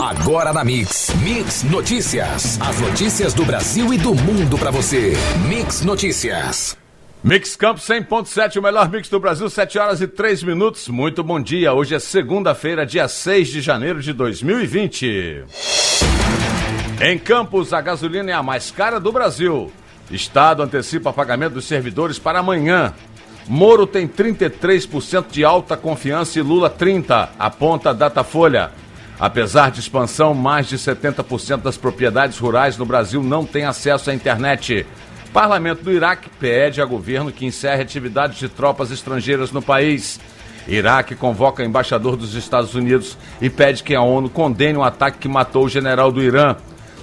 Agora na Mix. Mix Notícias. As notícias do Brasil e do mundo pra você. Mix Notícias. Mix Campos 100.7, o melhor mix do Brasil, 7h03. Muito bom dia. Hoje é segunda-feira, dia 6 de janeiro de 2020. Em Campos, a gasolina é a mais cara do Brasil. Estado antecipa pagamento dos servidores para amanhã. Moro tem 33% de alta confiança e Lula 30%, aponta a Datafolha. Apesar de expansão, mais de 70% das propriedades rurais no Brasil não têm acesso à internet. Parlamento do Iraque pede a governo que encerre atividades de tropas estrangeiras no país. Iraque convoca embaixador dos Estados Unidos e pede que a ONU condene o ataque que matou o general do Irã.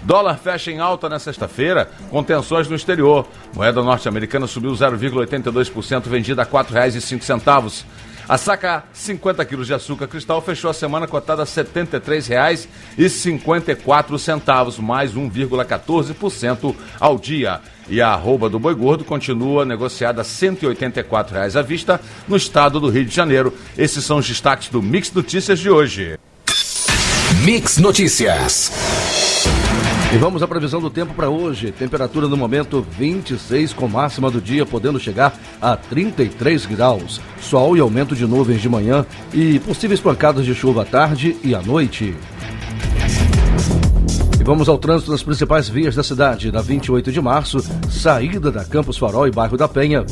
Dólar fecha em alta na sexta-feira, com tensões no exterior. Moeda norte-americana subiu 0,82%, vendida a R$ 4,05. A saca 50 quilos de açúcar cristal fechou a semana cotada a R$ 73,54, mais 1,14% ao dia. E a arroba do boi gordo continua negociada a R$ 184 à vista no estado do Rio de Janeiro. Esses são os destaques do Mix Notícias de hoje. Mix Notícias. E vamos à previsão do tempo para hoje. Temperatura no momento 26, com máxima do dia podendo chegar a 33 graus. Sol e aumento de nuvens de manhã e possíveis pancadas de chuva à tarde e à noite. E vamos ao trânsito nas principais vias da cidade. Na 28 de março, saída da Campos Farol e Bairro da Penha.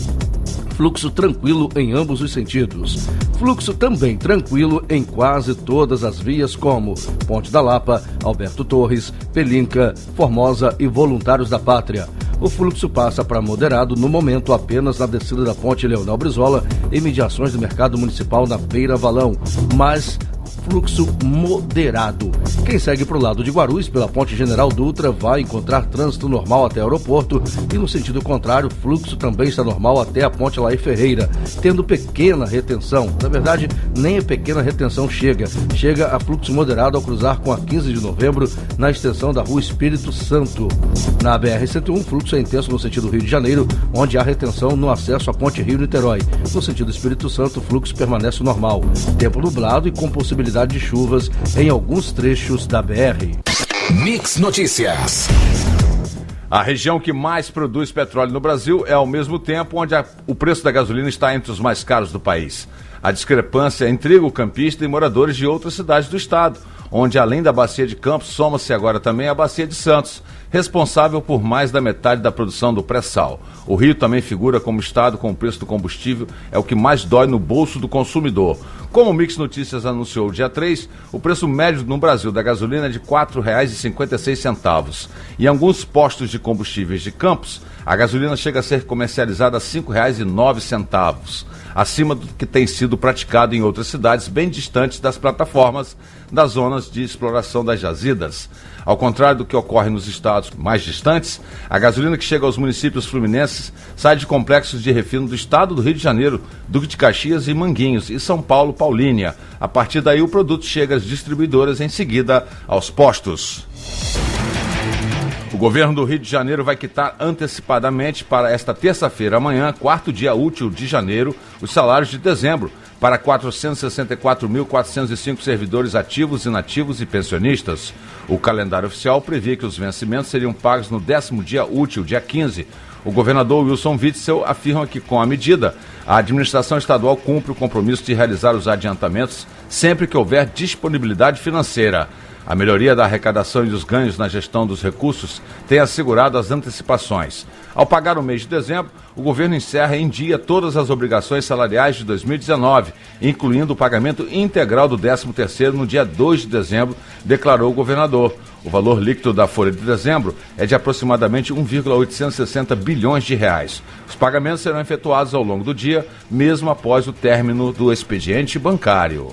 Fluxo tranquilo em ambos os sentidos. Fluxo também tranquilo em quase todas as vias, como Ponte da Lapa, Alberto Torres, Pelinca, Formosa e Voluntários da Pátria. O fluxo passa para moderado no momento apenas na descida da Ponte Leonel Brizola e mediações do Mercado Municipal na Beira Valão, mas fluxo moderado. Quem segue para o lado de Guarulhos, pela Ponte General Dutra, vai encontrar trânsito normal até o aeroporto e no sentido contrário, fluxo também está normal até a Ponte Laí Ferreira, tendo pequena retenção. Na verdade, nem a pequena retenção chega a fluxo moderado ao cruzar com a 15 de novembro na extensão da Rua Espírito Santo. Na BR-101, fluxo é intenso no sentido Rio de Janeiro, onde há retenção no acesso à Ponte Rio-Niterói. No sentido Espírito Santo, o fluxo permanece normal. Tempo nublado e com possibilidade de chuvas em alguns trechos da BR. Mix Notícias. A região que mais produz petróleo no Brasil é ao mesmo tempo onde o preço da gasolina está entre os mais caros do país. A discrepância intriga o campista e moradores de outras cidades do estado, onde além da Bacia de Campos, soma-se agora também a Bacia de Santos, responsável por mais da metade da produção do pré-sal. O Rio também figura como estado com o preço do combustível, é o que mais dói no bolso do consumidor. Como o Mix Notícias anunciou dia 3, o preço médio no Brasil da gasolina é de R$ 4,56. Em alguns postos de combustíveis de Campos, a gasolina chega a ser comercializada a R$ 5,09, acima do que tem sido praticado em outras cidades bem distantes das plataformas das zonas de exploração das jazidas. Ao contrário do que ocorre nos estados mais distantes, a gasolina que chega aos municípios fluminenses sai de complexos de refino do estado do Rio de Janeiro, Duque de Caxias e Manguinhos, e São Paulo, Paulínia. A partir daí, o produto chega às distribuidoras, em seguida aos postos. O governo do Rio de Janeiro vai quitar antecipadamente para esta terça-feira, amanhã, quarto dia útil de janeiro, os salários de dezembro, para 464.405 servidores ativos, inativos e pensionistas. O calendário oficial previa que os vencimentos seriam pagos no 10º dia útil, dia 15. O governador Wilson Witzel afirma que, com a medida, a administração estadual cumpre o compromisso de realizar os adiantamentos sempre que houver disponibilidade financeira. A melhoria da arrecadação e dos ganhos na gestão dos recursos tem assegurado as antecipações. Ao pagar o mês de dezembro, o governo encerra em dia todas as obrigações salariais de 2019, incluindo o pagamento integral do 13º no dia 2 de dezembro, declarou o governador. O valor líquido da folha de dezembro é de aproximadamente 1,860 bilhões de reais. Os pagamentos serão efetuados ao longo do dia, mesmo após o término do expediente bancário.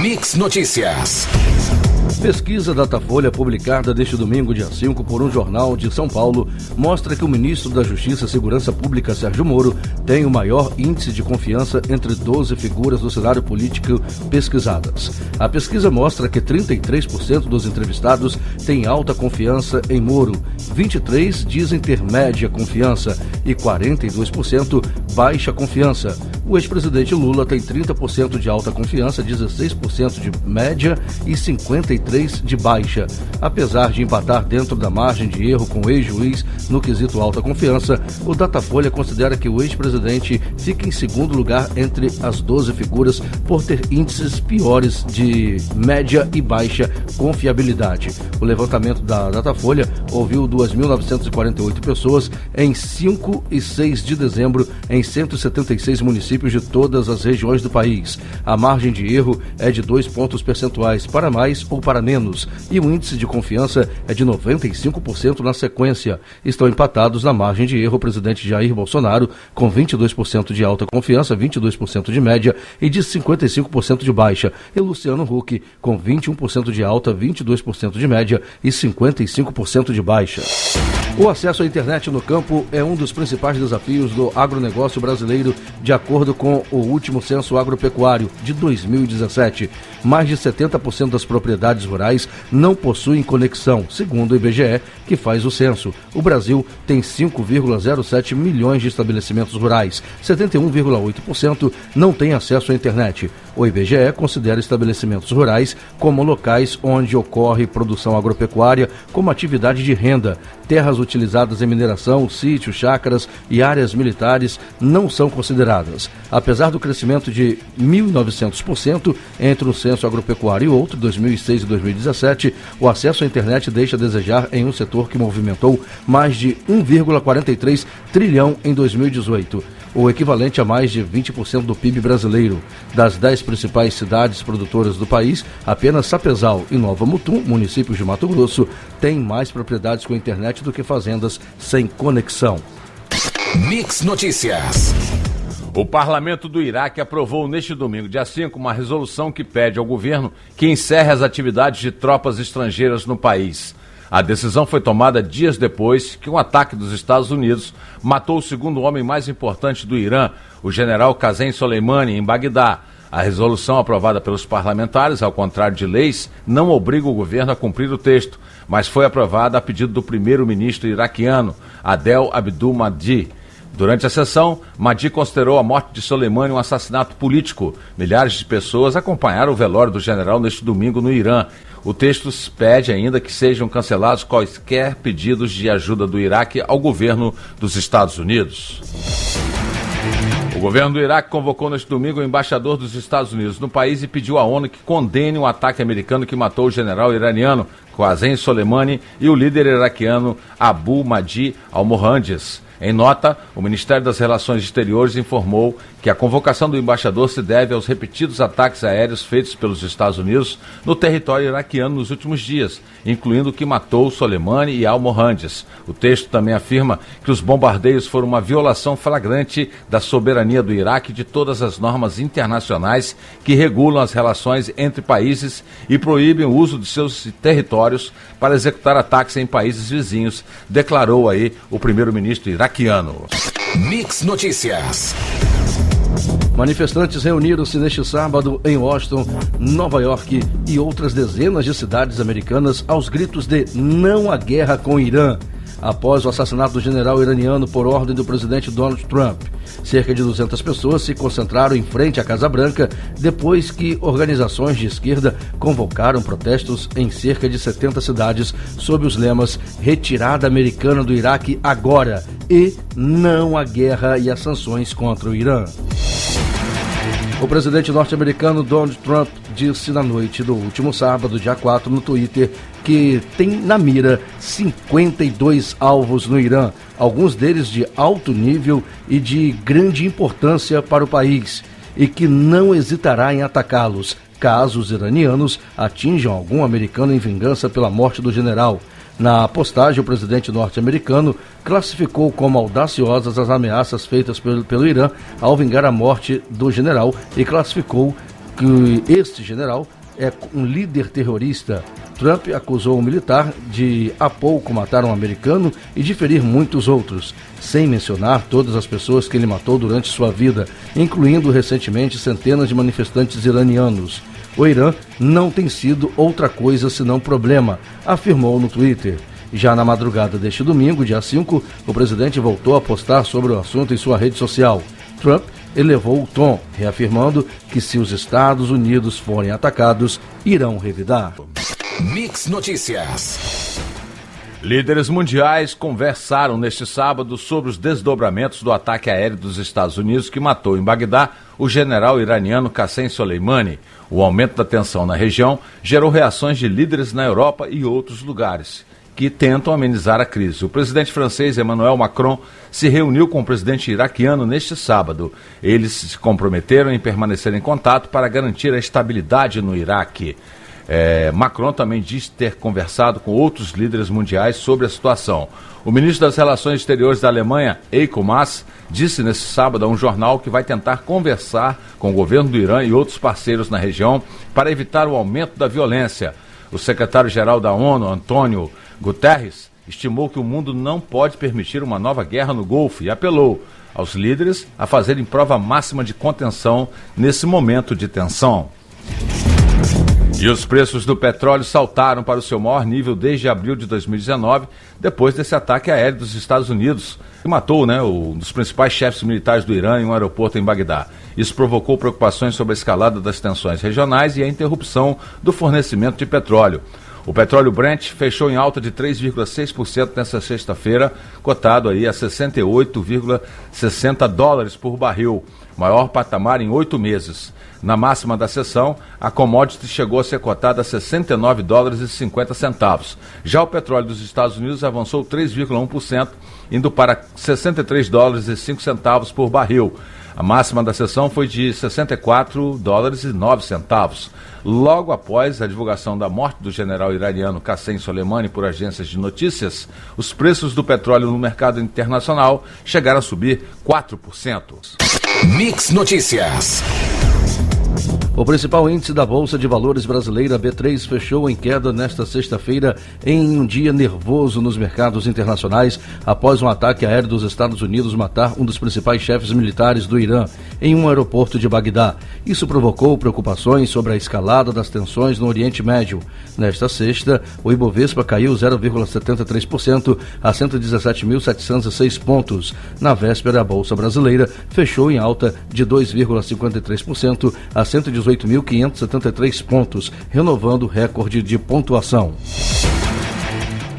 Mix Notícias. Pesquisa Datafolha, publicada deste domingo, dia 5, por um jornal de São Paulo, mostra que o ministro da Justiça e Segurança Pública, Sérgio Moro, tem o maior índice de confiança entre 12 figuras do cenário político pesquisadas. A pesquisa mostra que 33% dos entrevistados têm alta confiança em Moro, 23% dizem ter média confiança e 42% baixa confiança. O ex-presidente Lula tem 30% de alta confiança, 16% de média e 53% de baixa. Apesar de empatar dentro da margem de erro com o ex-juiz no quesito alta confiança, o Datafolha considera que o ex-presidente fica em segundo lugar entre as 12 figuras por ter índices piores de média e baixa confiabilidade. O levantamento da Datafolha ouviu 2.948 pessoas em 5 e 6 de dezembro em 176 municípios de todas as regiões do país. A margem de erro é de 2 pontos percentuais para mais ou para menos e o índice de confiança é de 95% na sequência. Estão empatados na margem de erro o presidente Jair Bolsonaro com 22% de alta confiança, 22% de média e de 55% de baixa, e Luciano Huck com 21% de alta, 22% de média e 55% de baixa. O acesso à internet no campo é um dos principais desafios do agronegócio brasileiro, de acordo com o último censo agropecuário de 2017. Mais de 70% das propriedades rurais não possuem conexão, segundo o IBGE, que faz o censo. O Brasil tem 5,07 milhões de estabelecimentos rurais, 71,8% não têm acesso à internet. O IBGE considera estabelecimentos rurais como locais onde ocorre produção agropecuária como atividade de renda. Terras utilizadas em mineração, sítios, chácaras e áreas militares não são consideradas. Apesar do crescimento de 1.900% entre um censo agropecuário e outro, 2006 e 2017, o acesso à internet deixa a desejar em um setor que movimentou mais de 1,43 trilhão em 2018. O equivalente a mais de 20% do PIB brasileiro. Das 10 principais cidades produtoras do país, apenas Sapezal e Nova Mutum, municípios de Mato Grosso, têm mais propriedades com internet do que fazendas sem conexão. Mix Notícias. O parlamento do Iraque aprovou neste domingo, dia 5, uma resolução que pede ao governo que encerre as atividades de tropas estrangeiras no país. A decisão foi tomada dias depois que um ataque dos Estados Unidos matou o segundo homem mais importante do Irã, o general Qasem Soleimani, em Bagdá. A resolução aprovada pelos parlamentares, ao contrário de leis, não obriga o governo a cumprir o texto, mas foi aprovada a pedido do primeiro-ministro iraquiano, Adel Abdul Mahdi. Durante a sessão, Mahdi considerou a morte de Soleimani um assassinato político. Milhares de pessoas acompanharam o velório do general neste domingo no Irã. O texto pede ainda que sejam cancelados quaisquer pedidos de ajuda do Iraque ao governo dos Estados Unidos. O governo do Iraque convocou neste domingo o embaixador dos Estados Unidos no país e pediu à ONU que condene o ataque americano que matou o general iraniano Qasem Soleimani e o líder iraquiano Abu Mahdi al-Mohandes. Em nota, o Ministério das Relações Exteriores informou que a convocação do embaixador se deve aos repetidos ataques aéreos feitos pelos Estados Unidos no território iraquiano nos últimos dias, incluindo o que matou Soleimani e al-Mohandes. O texto também afirma que os bombardeios foram uma violação flagrante da soberania do Iraque e de todas as normas internacionais que regulam as relações entre países e proíbem o uso de seus territórios para executar ataques em países vizinhos, declarou aí o primeiro-ministro iraquiano. Mix Notícias. Manifestantes reuniram-se neste sábado em Washington, Nova York e outras dezenas de cidades americanas aos gritos de "não à guerra com o Irã", após o assassinato do general iraniano por ordem do presidente Donald Trump. Cerca de 200 pessoas se concentraram em frente à Casa Branca depois que organizações de esquerda convocaram protestos em cerca de 70 cidades sob os lemas "Retirada americana do Iraque agora" e "Não à guerra e às sanções contra o Irã". O presidente norte-americano Donald Trump disse na noite do último sábado, dia 4, no Twitter, que tem na mira 52 alvos no Irã, alguns deles de alto nível e de grande importância para o país, e que não hesitará em atacá-los, caso os iranianos atinjam algum americano em vingança pela morte do general. Na postagem, o presidente norte-americano classificou como audaciosas as ameaças feitas pelo Irã ao vingar a morte do general e classificou que este general é um líder terrorista. Trump acusou o militar de há pouco matar um americano e de ferir muitos outros, sem mencionar todas as pessoas que ele matou durante sua vida, incluindo recentemente centenas de manifestantes iranianos. O Irã não tem sido outra coisa senão problema, afirmou no Twitter. Já na madrugada deste domingo, dia 5, o presidente voltou a postar sobre o assunto em sua rede social. Trump elevou o tom, reafirmando que se os Estados Unidos forem atacados, irão revidar. Mix Notícias. Líderes mundiais conversaram neste sábado sobre os desdobramentos do ataque aéreo dos Estados Unidos que matou em Bagdá o general iraniano Qassem Soleimani. O aumento da tensão na região gerou reações de líderes na Europa e outros lugares que tentam amenizar a crise. O presidente francês Emmanuel Macron se reuniu com o presidente iraquiano neste sábado. Eles se comprometeram em permanecer em contato para garantir a estabilidade no Iraque. Macron também diz ter conversado com outros líderes mundiais sobre a situação. O ministro das Relações Exteriores da Alemanha, Heiko Maas, disse nesse sábado a um jornal que vai tentar conversar com o governo do Irã e outros parceiros na região para evitar o aumento da violência. O secretário-geral da ONU, Antônio Guterres, estimou que o mundo não pode permitir uma nova guerra no Golfo e apelou aos líderes a fazerem prova máxima de contenção nesse momento de tensão. E os preços do petróleo saltaram para o seu maior nível desde abril de 2019, depois desse ataque aéreo dos Estados Unidos, que matou um dos principais chefes militares do Irã em um aeroporto em Bagdá. Isso provocou preocupações sobre a escalada das tensões regionais e a interrupção do fornecimento de petróleo. O petróleo Brent fechou em alta de 3,6% nesta sexta-feira, cotado aí a 68,60 dólares por barril, maior patamar em 8 meses. Na máxima da sessão, a commodity chegou a ser cotada a 69 dólares e 50 centavos. Já o petróleo dos Estados Unidos avançou 3,1%, indo para 63 dólares e 5 centavos por barril. A máxima da sessão foi de 64 dólares e 9 centavos. Logo após a divulgação da morte do general iraniano Qassem Soleimani por agências de notícias, os preços do petróleo no mercado internacional chegaram a subir 4%. Mix Notícias. O principal índice da Bolsa de Valores brasileira, B3, fechou em queda nesta sexta-feira em um dia nervoso nos mercados internacionais após um ataque aéreo dos Estados Unidos matar um dos principais chefes militares do Irã em um aeroporto de Bagdá. Isso provocou preocupações sobre a escalada das tensões no Oriente Médio. Nesta sexta, o Ibovespa caiu 0,73% a 117.706 pontos. Na véspera, a Bolsa brasileira fechou em alta de 2,53% a 118.573 pontos, renovando o recorde de pontuação.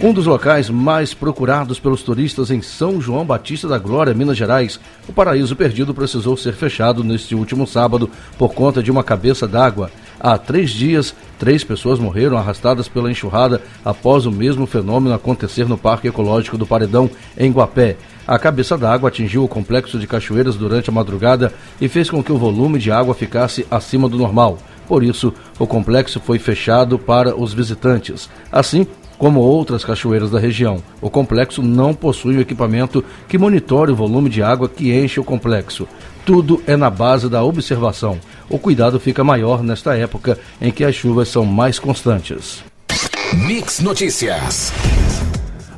Um dos locais mais procurados pelos turistas em São João Batista da Glória, Minas Gerais, o Paraíso Perdido precisou ser fechado neste último sábado por conta de uma cabeça d'água. Há 3 dias, 3 pessoas morreram arrastadas pela enxurrada após o mesmo fenômeno acontecer no Parque Ecológico do Paredão, em Guapé. A cabeça d'água atingiu o complexo de cachoeiras durante a madrugada e fez com que o volume de água ficasse acima do normal. Por isso, o complexo foi fechado para os visitantes. Assim como outras cachoeiras da região, o complexo não possui um equipamento que monitore o volume de água que enche o complexo. Tudo é na base da observação. O cuidado fica maior nesta época em que as chuvas são mais constantes. Mix Notícias.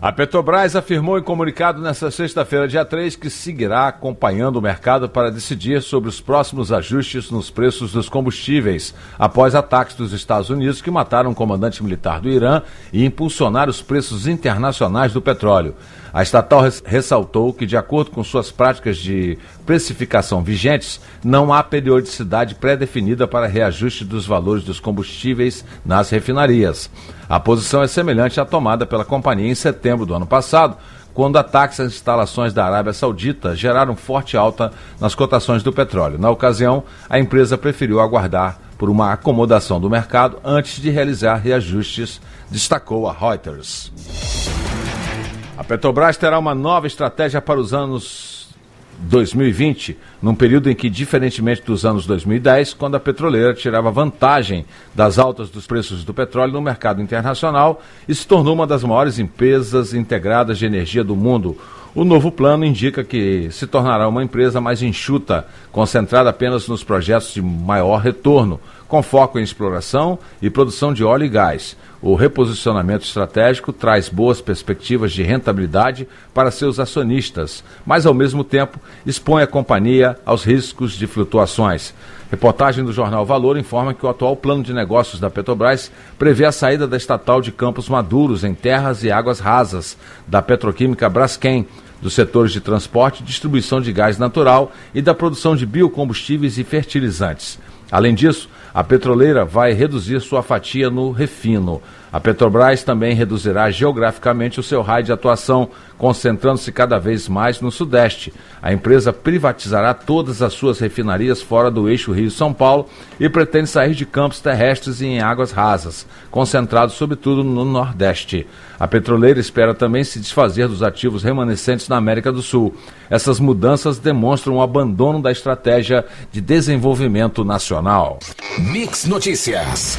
A Petrobras afirmou em comunicado nesta sexta-feira, dia 3, que seguirá acompanhando o mercado para decidir sobre os próximos ajustes nos preços dos combustíveis, após ataques dos Estados Unidos que mataram um comandante militar do Irã e impulsionaram os preços internacionais do petróleo. A estatal ressaltou que, de acordo com suas práticas de precificação vigentes, não há periodicidade pré-definida para reajuste dos valores dos combustíveis nas refinarias. A posição é semelhante à tomada pela companhia em setembro do ano passado, quando ataques às instalações da Arábia Saudita geraram forte alta nas cotações do petróleo. Na ocasião, a empresa preferiu aguardar por uma acomodação do mercado antes de realizar reajustes, destacou a Reuters. A Petrobras terá uma nova estratégia para os anos 2020, num período em que, diferentemente dos anos 2010, quando a petroleira tirava vantagem das altas dos preços do petróleo no mercado internacional e se tornou uma das maiores empresas integradas de energia do mundo. O novo plano indica que se tornará uma empresa mais enxuta, concentrada apenas nos projetos de maior retorno, com foco em exploração e produção de óleo e gás. O reposicionamento estratégico traz boas perspectivas de rentabilidade para seus acionistas, mas ao mesmo tempo expõe a companhia aos riscos de flutuações. Reportagem do jornal Valor informa que o atual plano de negócios da Petrobras prevê a saída da estatal de Campos Maduros em terras e águas rasas da petroquímica Braskem, dos setores de transporte e distribuição de gás natural e da produção de biocombustíveis e fertilizantes. Além disso, a petroleira vai reduzir sua fatia no refino. A Petrobras também reduzirá geograficamente o seu raio de atuação, concentrando-se cada vez mais no Sudeste. A empresa privatizará todas as suas refinarias fora do eixo Rio-São Paulo e pretende sair de campos terrestres e em águas rasas, concentrado sobretudo no Nordeste. A petroleira espera também se desfazer dos ativos remanescentes na América do Sul. Essas mudanças demonstram o abandono da estratégia de desenvolvimento nacional. Mix Notícias.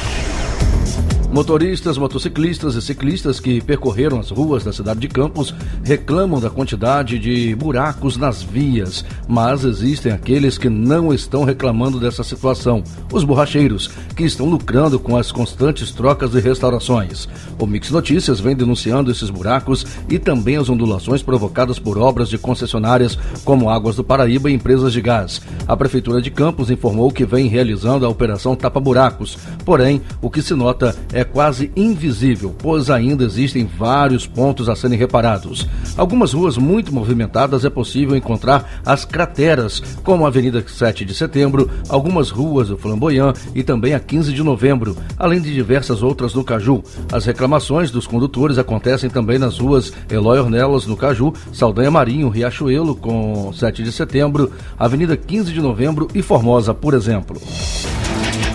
Motoristas, motociclistas e ciclistas que percorreram as ruas da cidade de Campos reclamam da quantidade de buracos nas vias, mas existem aqueles que não estão reclamando dessa situação, os borracheiros, que estão lucrando com as constantes trocas e restaurações. O Mix Notícias vem denunciando esses buracos e também as ondulações provocadas por obras de concessionárias como Águas do Paraíba e empresas de gás. A Prefeitura de Campos informou que vem realizando a operação Tapa Buracos, porém, o que se nota é quase invisível, pois ainda existem vários pontos a serem reparados. Algumas ruas muito movimentadas é possível encontrar as crateras, como a Avenida 7 de Setembro, algumas ruas do Flamboyant e também a 15 de Novembro, além de diversas outras no Caju. As reclamações dos condutores acontecem também nas ruas Eloy Ornelas, no Caju, Saldanha Marinho, Riachuelo, com 7 de Setembro, Avenida 15 de Novembro e Formosa, por exemplo.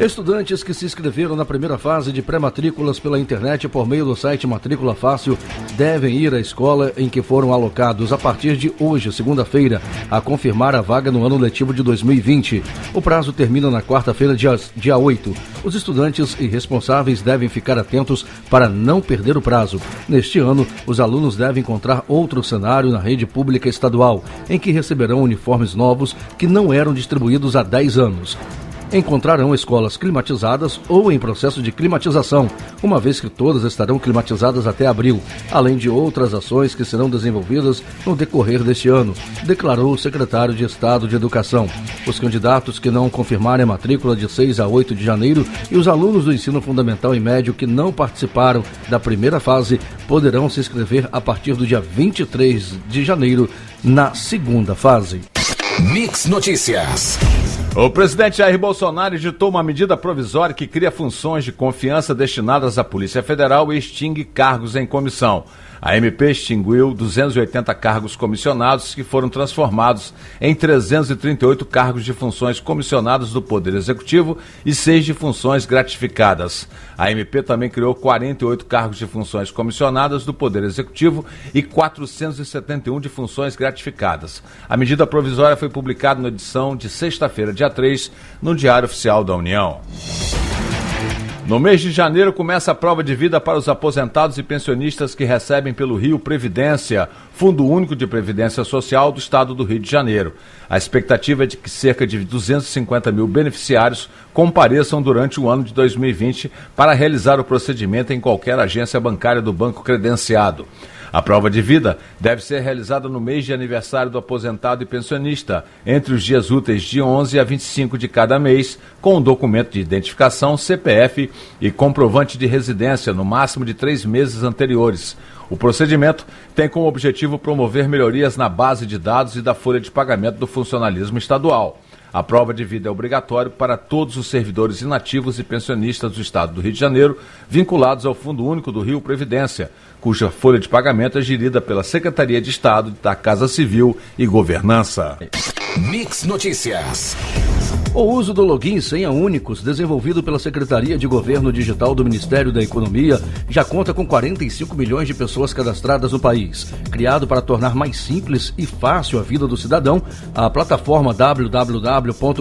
Estudantes que se inscreveram na primeira fase de pré-matrículas pela internet por meio do site Matrícula Fácil devem ir à escola em que foram alocados a partir de hoje, segunda-feira, a confirmar a vaga no ano letivo de 2020. O prazo termina na quarta-feira, dia 8. Os estudantes e responsáveis devem ficar atentos para não perder o prazo. Neste ano, os alunos devem encontrar outro cenário na rede pública estadual, em que receberão uniformes novos que não eram distribuídos há 10 anos. Encontrarão escolas climatizadas ou em processo de climatização, uma vez que todas estarão climatizadas até abril, além de outras ações que serão desenvolvidas no decorrer deste ano, declarou o secretário de Estado de Educação. Os candidatos que não confirmarem a matrícula de 6 a 8 de janeiro e os alunos do ensino fundamental e médio que não participaram da primeira fase poderão se inscrever a partir do dia 23 de janeiro na segunda fase. Mix Notícias. O presidente Jair Bolsonaro editou uma medida provisória que cria funções de confiança destinadas à Polícia Federal e extingue cargos em comissão. A MP extinguiu 280 cargos comissionados que foram transformados em 338 cargos de funções comissionadas do Poder Executivo e 6 de funções gratificadas. A MP também criou 48 cargos de funções comissionadas do Poder Executivo e 471 de funções gratificadas. A medida provisória foi publicada na edição de sexta-feira, dia 3, no Diário Oficial da União. No mês de janeiro começa a prova de vida para os aposentados e pensionistas que recebem pelo Rio Previdência, Fundo Único de Previdência Social do Estado do Rio de Janeiro. A expectativa é de que cerca de 250 mil beneficiários compareçam durante o ano de 2020 para realizar o procedimento em qualquer agência bancária do banco credenciado. A prova de vida deve ser realizada no mês de aniversário do aposentado e pensionista, entre os dias úteis de 11 a 25 de cada mês, com um documento de identificação, CPF e comprovante de residência no máximo de 3 meses anteriores. O procedimento tem como objetivo promover melhorias na base de dados e da folha de pagamento do funcionalismo estadual. A prova de vida é obrigatória para todos os servidores inativos e pensionistas do Estado do Rio de Janeiro vinculados ao Fundo Único do Rio Previdência, cuja folha de pagamento é gerida pela Secretaria de Estado da Casa Civil e Governança. Mix Notícias. O uso do login senha únicos, desenvolvido pela Secretaria de Governo Digital do Ministério da Economia, já conta com 45 milhões de pessoas cadastradas no país. Criado para tornar mais simples e fácil a vida do cidadão, a plataforma www.gov.br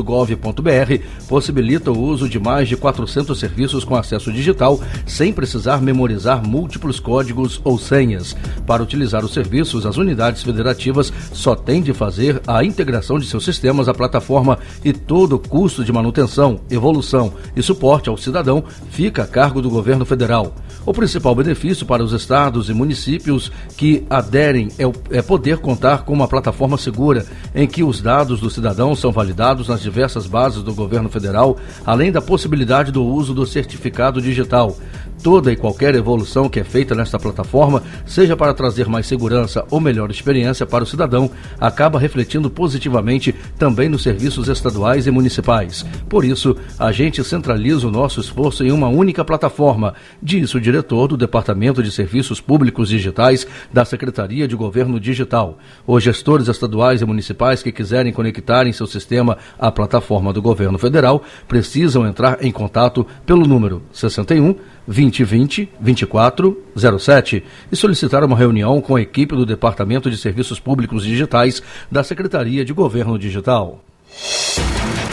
possibilita o uso de mais de 400 serviços com acesso digital, sem precisar memorizar múltiplos códigos ou senhas. Para utilizar os serviços, as unidades federativas só têm de fazer a integração de seus sistemas à plataforma e todo o custo de manutenção, evolução e suporte ao cidadão fica a cargo do governo federal. O principal benefício para os estados e municípios que aderem é poder contar com uma plataforma segura, em que os dados do cidadão são validados nas diversas bases do governo federal, além da possibilidade do uso do certificado digital. toda e qualquer evolução que é feita nesta plataforma, seja para trazer mais segurança ou melhor experiência para o cidadão, acaba refletindo positivamente também nos serviços estaduais e municipais. Por isso, a gente centraliza o nosso esforço em uma única plataforma, diz o diretor do Departamento de Serviços Públicos Digitais da Secretaria de Governo Digital. Os gestores estaduais e municipais que quiserem conectar em seu sistema à plataforma do Governo Federal precisam entrar em contato pelo número 61 2020 2407 e solicitar uma reunião com a equipe do Departamento de Serviços Públicos Digitais da Secretaria de Governo Digital.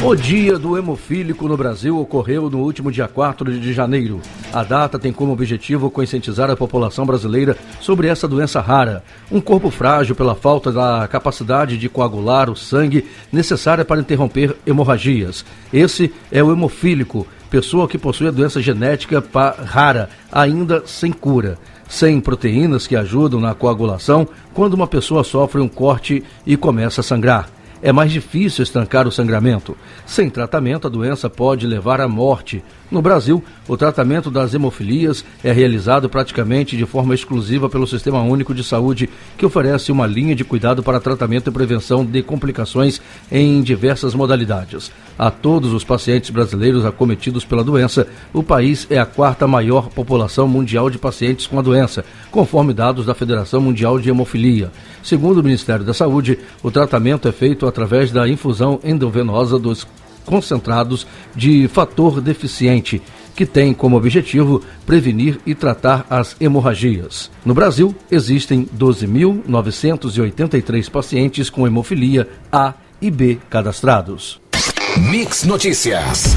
O Dia do Hemofílico no Brasil ocorreu no último dia 4 de janeiro. A data tem como objetivo conscientizar a população brasileira sobre essa doença rara, um corpo frágil pela falta da capacidade de coagular o sangue necessária para interromper hemorragias. Esse é o hemofílico, pessoa que possui a doença genética rara, ainda sem cura, sem proteínas que ajudam na coagulação quando uma pessoa sofre um corte e começa a sangrar. É mais difícil estancar o sangramento. Sem tratamento, a doença pode levar à morte. No Brasil, o tratamento das hemofilias é realizado praticamente de forma exclusiva pelo Sistema Único de Saúde, que oferece uma linha de cuidado para tratamento e prevenção de complicações em diversas modalidades. A todos os pacientes brasileiros acometidos pela doença, o país é a 4ª maior população mundial de pacientes com a doença, conforme dados da Federação Mundial de Hemofilia. Segundo o Ministério da Saúde, o tratamento é feito através da infusão endovenosa dos concentrados de fator deficiente, que tem como objetivo prevenir e tratar as hemorragias. No Brasil, existem 12.983 pacientes com hemofilia A e B cadastrados. Mix Notícias.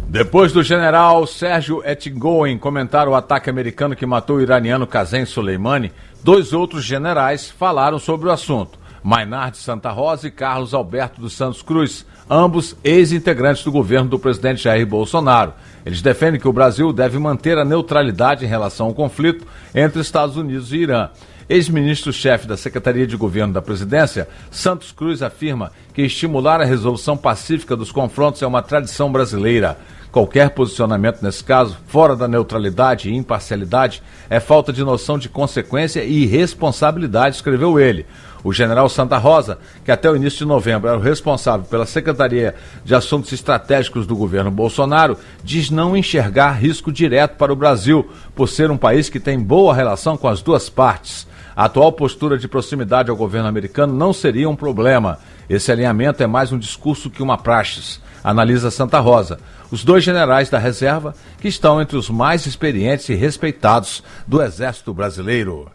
Depois do general Sérgio Ettingoen comentar o ataque americano que matou o iraniano Qasem Soleimani, 2 outros generais falaram sobre o assunto. Maynard Santa Rosa e Carlos Alberto dos Santos Cruz, ambos ex-integrantes do governo do presidente Jair Bolsonaro. Eles defendem que o Brasil deve manter a neutralidade em relação ao conflito entre Estados Unidos e Irã. Ex-ministro-chefe da Secretaria de Governo da Presidência, Santos Cruz afirma que estimular a resolução pacífica dos confrontos é uma tradição brasileira. Qualquer posicionamento nesse caso, fora da neutralidade e imparcialidade, é falta de noção de consequência e responsabilidade, escreveu ele. O general Santa Rosa, que até o início de novembro era o responsável pela Secretaria de Assuntos Estratégicos do governo Bolsonaro, diz não enxergar risco direto para o Brasil, por ser um país que tem boa relação com as duas partes. A atual postura de proximidade ao governo americano não seria um problema. Esse alinhamento é mais um discurso que uma praxis, analisa Santa Rosa. Os 2 generais da reserva, que estão entre os mais experientes e respeitados do Exército Brasileiro.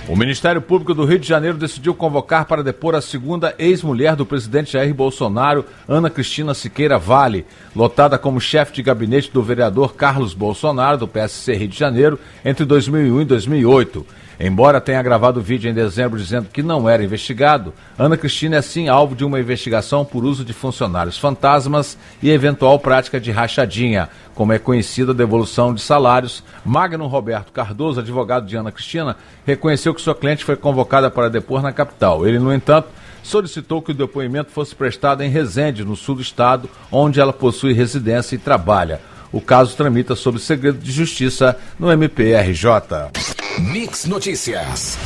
O Ministério Público do Rio de Janeiro decidiu convocar para depor a 2ª ex-mulher do presidente Jair Bolsonaro, Ana Cristina Siqueira Vale, lotada como chefe de gabinete do vereador Carlos Bolsonaro, do PSC Rio de Janeiro, entre 2001 e 2008. Embora tenha gravado vídeo em dezembro dizendo que não era investigado, Ana Cristina é sim alvo de uma investigação por uso de funcionários fantasmas e eventual prática de rachadinha, como é conhecida a devolução de salários. Magno Roberto Cardoso, advogado de Ana Cristina, reconheceu que sua cliente foi convocada para depor na capital. Ele, no entanto, solicitou que o depoimento fosse prestado em Resende, no sul do estado, onde ela possui residência e trabalha. O caso tramita sob segredo de justiça no MPRJ. Mix Notícias.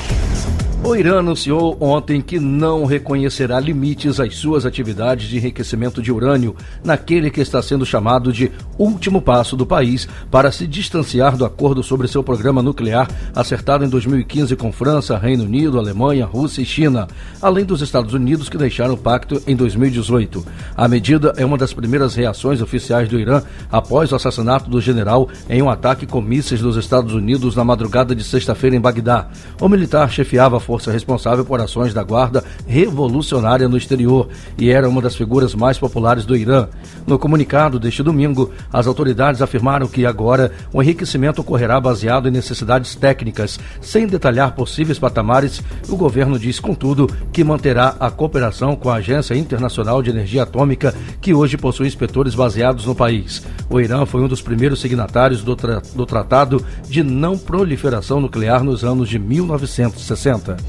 O Irã anunciou ontem que não reconhecerá limites às suas atividades de enriquecimento de urânio naquele que está sendo chamado de último passo do país para se distanciar do acordo sobre seu programa nuclear acertado em 2015 com França, Reino Unido, Alemanha, Rússia e China, além dos Estados Unidos que deixaram o pacto em 2018. A medida é uma das primeiras reações oficiais do Irã após o assassinato do general em um ataque com mísseis dos Estados Unidos na madrugada de sexta-feira em Bagdá. O militar chefiava a força responsável por ações da Guarda Revolucionária no exterior e era uma das figuras mais populares do Irã. No comunicado deste domingo, as autoridades afirmaram que agora o enriquecimento ocorrerá baseado em necessidades técnicas, sem detalhar possíveis patamares. O governo diz, contudo, que manterá a cooperação com a Agência Internacional de Energia Atômica, que hoje possui inspetores baseados no país. O Irã foi um dos primeiros signatários do Tratado de Não Proliferação Nuclear nos anos de 1960.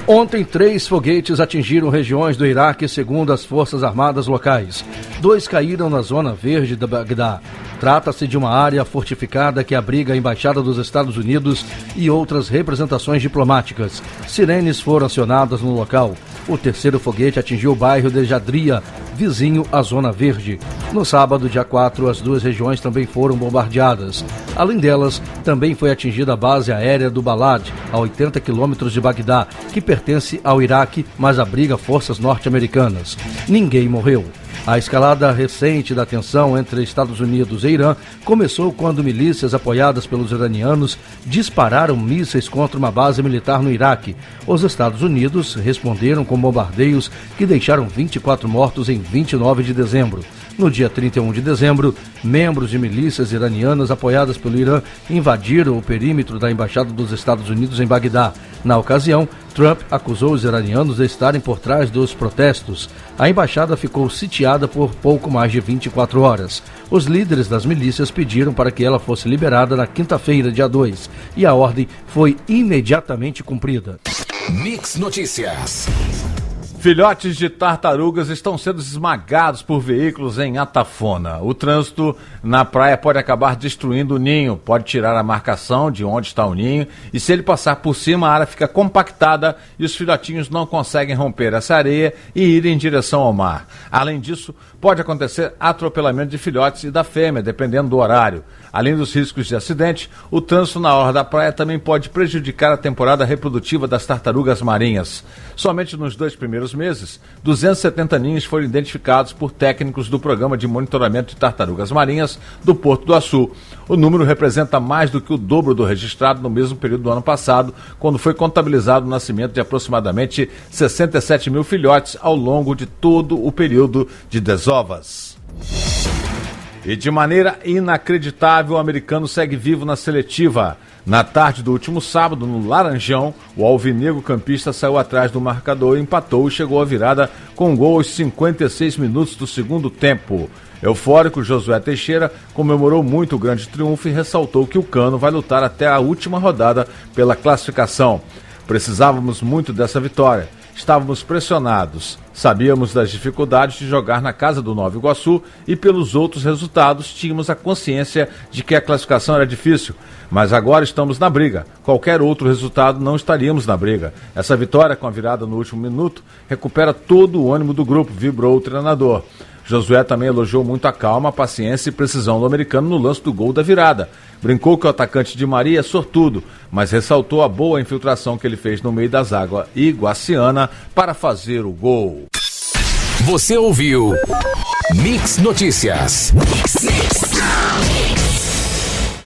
Ontem, 3 foguetes atingiram regiões do Iraque, segundo as Forças Armadas locais. 2 caíram na zona verde de Bagdá. Trata-se de uma área fortificada que abriga a Embaixada dos Estados Unidos e outras representações diplomáticas. Sirenes foram acionadas no local. O terceiro foguete atingiu o bairro de Jadria, vizinho à Zona Verde. No sábado, dia 4, as duas regiões também foram bombardeadas. Além delas, também foi atingida a base aérea do Balad, a 80 quilômetros de Bagdá, que pertence ao Iraque, mas abriga forças norte-americanas. Ninguém morreu. A escalada recente da tensão entre Estados Unidos e Irã começou quando milícias apoiadas pelos iranianos dispararam mísseis contra uma base militar no Iraque. Os Estados Unidos responderam com bombardeios que deixaram 24 mortos em 29 de dezembro. No dia 31 de dezembro, membros de milícias iranianas apoiadas pelo Irã invadiram o perímetro da Embaixada dos Estados Unidos em Bagdá. Na ocasião, Trump acusou os iranianos de estarem por trás dos protestos. A embaixada ficou sitiada por pouco mais de 24 horas. Os líderes das milícias pediram para que ela fosse liberada na quinta-feira, dia 2, e a ordem foi imediatamente cumprida. Mix Notícias. Filhotes de tartarugas estão sendo esmagados por veículos em Atafona. O trânsito na praia pode acabar destruindo o ninho, pode tirar a marcação de onde está o ninho e se ele passar por cima a área fica compactada e os filhotinhos não conseguem romper essa areia e ir em direção ao mar. Além disso, pode acontecer atropelamento de filhotes e da fêmea, dependendo do horário. Além dos riscos de acidente, o trânsito na orla da praia também pode prejudicar a temporada reprodutiva das tartarugas marinhas. Somente nos 2 primeiros meses, 270 ninhos foram identificados por técnicos do Programa de Monitoramento de Tartarugas Marinhas do Porto do Açu. O número representa mais do que o dobro do registrado no mesmo período do ano passado, quando foi contabilizado o nascimento de aproximadamente 67 mil filhotes ao longo de todo o período de desovas. E de maneira inacreditável, o americano segue vivo na seletiva. Na tarde do último sábado, no Laranjão, o alvinegro campista saiu atrás do marcador, empatou e chegou à virada com um gol aos 56 minutos do segundo tempo. Eufórico, Josué Teixeira comemorou muito o grande triunfo e ressaltou que o Cano vai lutar até a última rodada pela classificação. Precisávamos muito dessa vitória. Estávamos pressionados, sabíamos das dificuldades de jogar na casa do Nova Iguaçu e pelos outros resultados tínhamos a consciência de que a classificação era difícil, mas agora estamos na briga. Qualquer outro resultado não estaríamos na briga. Essa vitória com a virada no último minuto recupera todo o ânimo do grupo, vibrou o treinador. Josué também elogiou muito a calma, a paciência e precisão do americano no lance do gol da virada. Brincou que o atacante de Maria é sortudo, mas ressaltou a boa infiltração que ele fez no meio da zaga iguaciana para fazer o gol. Você ouviu Mix Notícias. Mix.